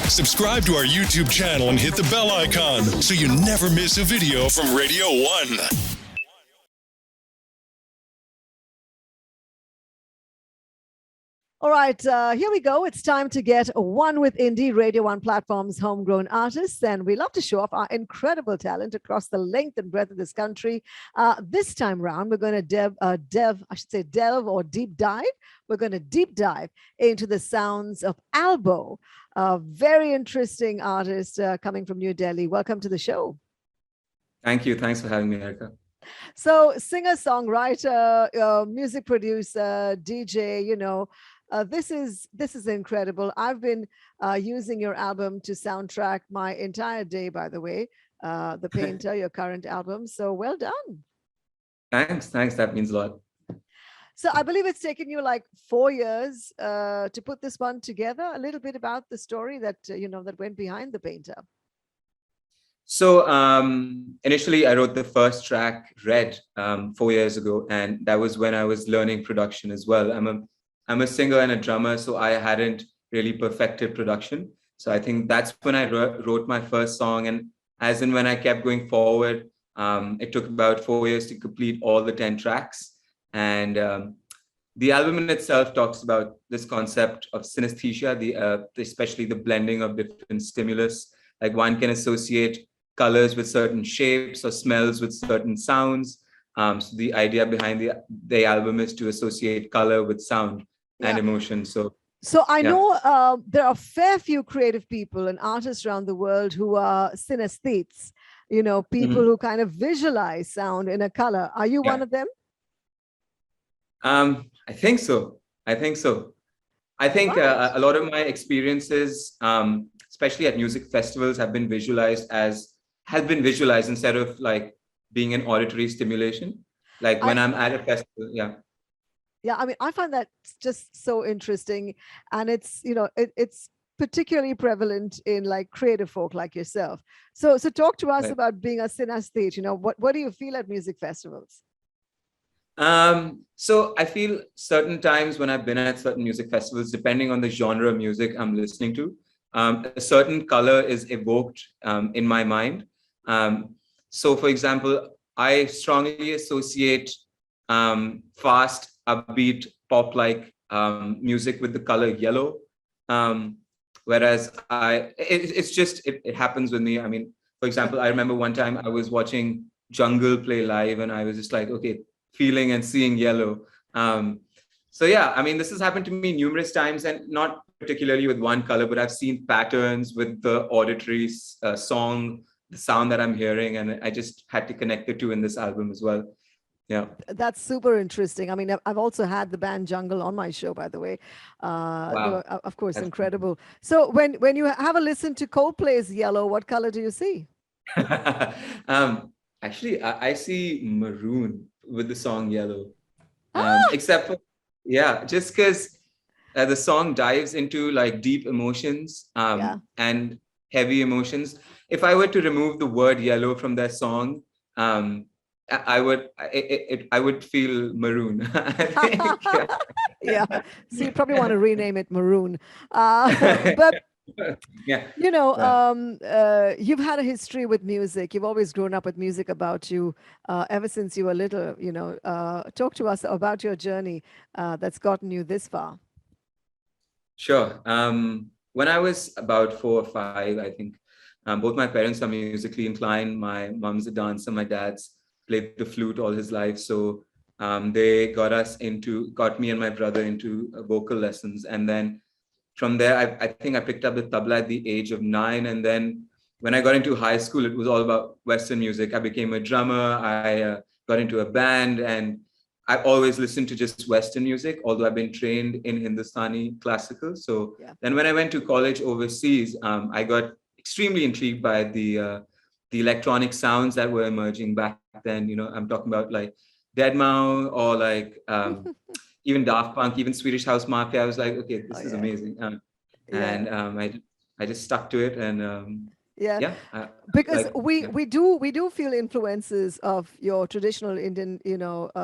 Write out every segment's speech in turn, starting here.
Subscribe to our YouTube channel and hit the bell icon so you never miss a video from Radio 1. All right, here we go. It's time to get one with Indie Radio 1 platform's homegrown artists, and we love to show off our incredible talent across the length and breadth of this country. This time round, we're going to delve or deep dive. We're going to deep dive into the sounds of Alboe, a very interesting artist coming from New Delhi. Welcome to the show. Thank you. Thanks for having me, Erica. So, singer-songwriter, music producer, DJ, this is incredible. I've been using your album to soundtrack my entire day, by the way, The Painter, your current album. So well done. Thanks. That means a lot. So I believe it's taken you like 4 years to put this one together. A little bit about the story that, that went behind The Painter. So initially, I wrote the first track, Red, 4 years ago. And that was when I was learning production as well. I'm a singer and a drummer, so I hadn't really perfected production. So I think that's when I wrote my first song. And as in when I kept going forward, it took about 4 years to complete all the 10 tracks. And the album in itself talks about this concept of synaesthesia, especially the blending of different stimulus. Like one can associate colors with certain shapes or smells with certain sounds. So the idea behind the album is to associate color with sound and emotion. So I know there are a fair few creative people and artists around the world who are synesthetes, people who kind of visualize sound in a color. Are you one of them? I think so. I think a lot of my experiences, especially at music festivals, have been visualized instead of like being an auditory stimulation. Like when I'm at a festival, Yeah, I mean, I find that just so interesting, and it's it's particularly prevalent in like creative folk like yourself. So talk to us about being a synesthete. What do you feel at music festivals? So I feel certain times when I've been at certain music festivals, depending on the genre of music I'm listening to, a certain color is evoked in my mind. So for example, I strongly associate fast, upbeat, pop-like music with the color yellow. Whereas it happens with me. I mean, for example, I remember one time I was watching Jungle play live and I was just like, okay, feeling and seeing yellow. So yeah, I mean, this has happened to me numerous times, and not particularly with one color, but I've seen patterns with the auditory song, the sound that I'm hearing, and I just had to connect the two in this album as well. Yeah, that's super interesting. I mean, I've also had the band Jungle on my show, by the way. Wow. Of course, that's incredible. So when you have a listen to Coldplay's Yellow, what color do you see? Actually, I see maroon with the song Yellow. Except for, just because the song dives into like deep emotions and heavy emotions. If I were to remove the word yellow from that song, I would feel maroon. Yeah, so you probably want to rename it Maroon. But you've had a history with music. You've always grown up with music about you ever since you were little. Talk to us about your journey that's gotten you this far. Sure. When I was about 4 or 5, I think both my parents are musically inclined. My mom's a dancer. My dad's played the flute all his life. So they got me and my brother into vocal lessons. And then from there, I think I picked up the tabla at the age of 9. And then when I got into high school, it was all about Western music. I became a drummer. I got into a band, and I always listened to just Western music, although I've been trained in Hindustani classical. So then when I went to college overseas, I got extremely intrigued by the electronic sounds that were emerging back then. I'm talking about like Deadmau5 or like even Daft Punk, even Swedish House Mafia. I was like, okay, this is amazing. And I just stuck to it. And Yeah, Yeah, because like yeah, we do feel influences of your traditional Indian,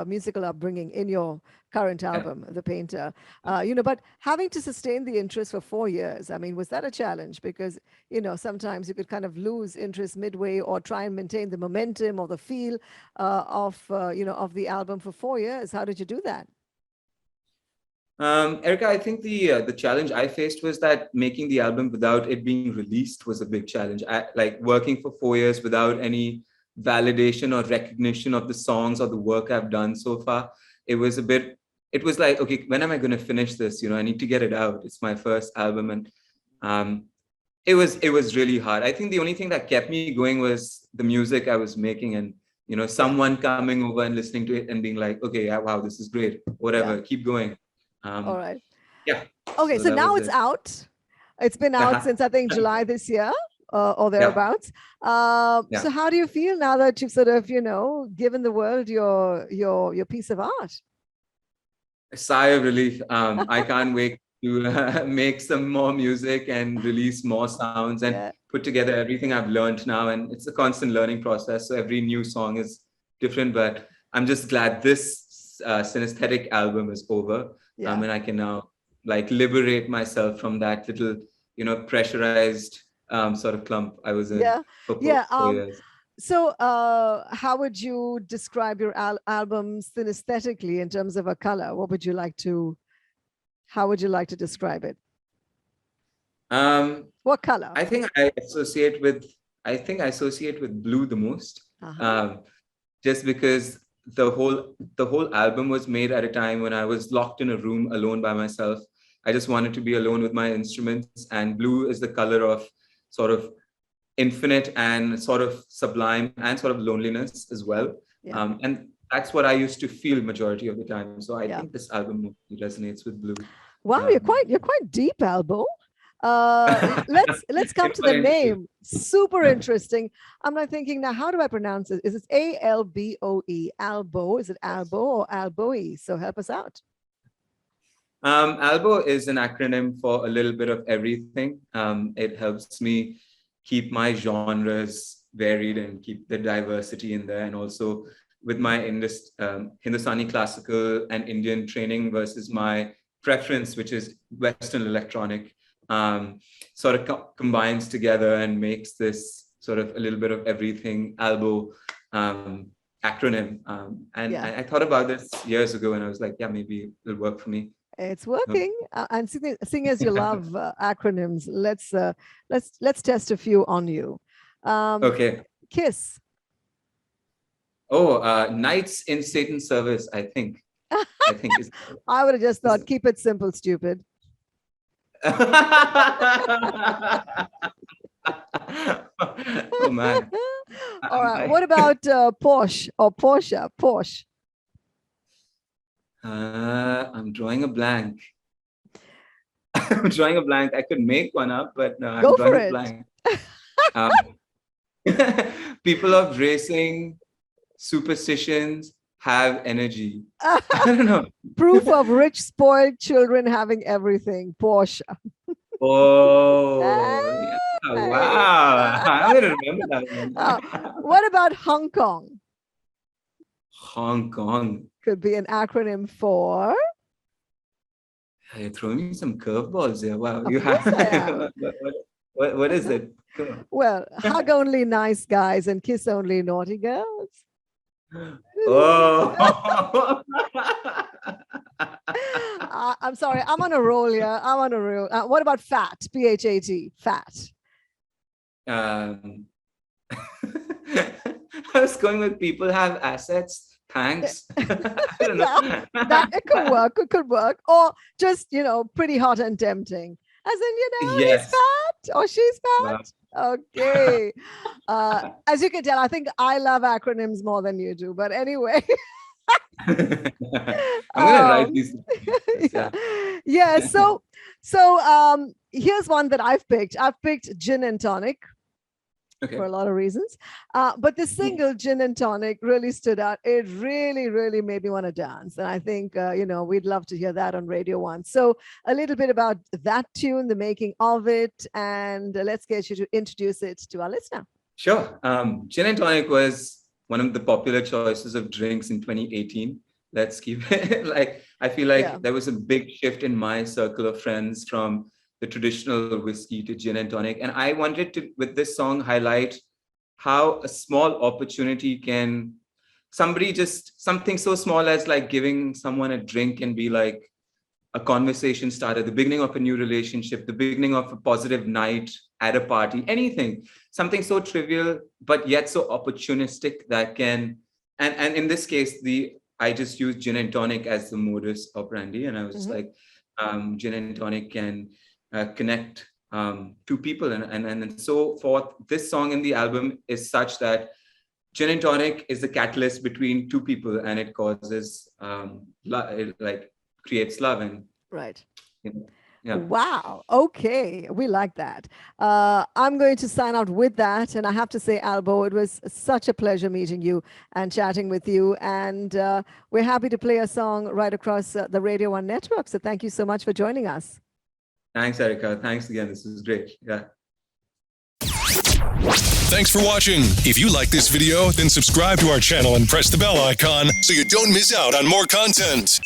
musical upbringing in your current yeah. album, The Painter. But having to sustain the interest for 4 years, I mean, was that a challenge? Because sometimes you could kind of lose interest midway, or try and maintain the momentum or the feel of the album for 4 years. How did you do that? Erica, I think the challenge I faced was that making the album without it being released was a big challenge. Like working for 4 years without any validation or recognition of the songs or the work I've done so far. It was a bit. It was like, okay, when am I going to finish this? I need to get it out. It's my first album, and um, it was really hard. I think the only thing that kept me going was the music I was making, and Yeah, someone coming over and listening to it and being like, okay, yeah, wow, this is great. yeah. Whatever, keep going. All Um, right. yeah, Okay, so so that now was it's it. out. It's been out since, I think, July this year, or Yeah, thereabouts. So yeah. how do you feel now that you've sort of, given the world your piece of art? A sigh of relief. I can't wait to make some more music and release more sounds and Yeah, put together everything I've learned now. And it's a constant learning process. So every new song is different, but I'm just glad this synesthetic album is over. yeah, And I can now like liberate myself from that little, pressurized sort of clump I was in yeah, for yeah. 4 years. So how would you describe your album synesthetically in terms of a color? How would you like to describe it? Um, What color? I think I associate with blue the most. Uh-huh. Um, just because the whole album was made at a time when I was locked in a room alone by myself. I just wanted to be alone with my instruments, and blue is the color of sort of infinite and sort of sublime and sort of loneliness as well. Yeah, And that's what I used to feel majority of the time. So I yeah. think this album resonates with blue. Wow, Um, you're quite deep, Albo. Let's come it's to my the interview. name. Super interesting. I'm like thinking now, how do I pronounce it? Is it Alboe? Albo? Is it Yes. Albo or Alboe? So help us out. Albo is an acronym for a little bit of everything. It helps me keep my genres varied and keep the diversity in there. And also with my Hindustani classical and Indian training versus my preference, which is Western electronic, sort of combines together and makes this sort of a little bit of everything Albo acronym. And Yeah, I thought about this years ago, and I was like, yeah, maybe it'll work for me. it's Um, working. And seeing as you love acronyms, let's test a few on you. Um, okay. Kiss. Oh, Knights in Satan's Service, I think. I think is. I would have just is thought, keep it simple, stupid. Oh man. All right. I, What about Porsche or Porsche? Porsche. I'm drawing a blank. I'm drawing a blank. I could make one up, but no, I'm Go for drawing a it. blank. Um, people of racing, superstitions have energy. I don't know. Proof of rich, spoiled children having everything. Porsche. Oh, yeah. Wow. I'm going to remember that one. What about Hong Kong? Hong Kong. Could be an acronym for. You're throwing me some curveballs here. Wow. Of You course have. I am. What is it? Come Well, hug only nice guys and kiss only naughty girls. on. Oh. I'm sorry. I'm on a roll here. I'm on a roll. What about fat? PHAT. Fat. Um, I was going with people have assets. Thanks. I don't know. Yeah, that it could work. It could work. Or just, pretty hot and tempting. As in, he's Yes. fat or she's Wow. fat. Okay. As you can tell, I think I love acronyms more than you do. But anyway. I'm gonna write these. Yeah. Yeah. So here's one that I've picked. I've picked gin and tonic. for a lot of reasons. But the single Gin and Tonic really stood out. It really, really made me want to dance. And I think, we'd love to hear that on Radio 1. So a little bit about that tune, the making of it, and let's get you to introduce it to our listener. Sure. Gin and Tonic was one of the popular choices of drinks in 2018. Let's keep it I feel like there was a big shift in my circle of friends from the traditional whiskey to gin and tonic. And I wanted to, with this song, highlight how a small opportunity can, something so small as like giving someone a drink can be like a conversation starter, the beginning of a new relationship, the beginning of a positive night at a party, anything, something so trivial, but yet so opportunistic that can, and in this case, I just used gin and tonic as the modus operandi. And I was just like, gin and tonic can connect two people and so forth. This song in the album is such that gin and tonic is the catalyst between two people, and it causes it creates love and right. Yeah. Wow. Okay. We like that. I'm going to sign out with that. And I have to say, Alboe, it was such a pleasure meeting you and chatting with you. And we're happy to play a song right across the Radio 1 network. So thank you so much for joining us. Thanks, Erica. Thanks again. This is great. Yeah. Thanks for watching. If you like this video, then subscribe to our channel and press the bell icon so you don't miss out on more content.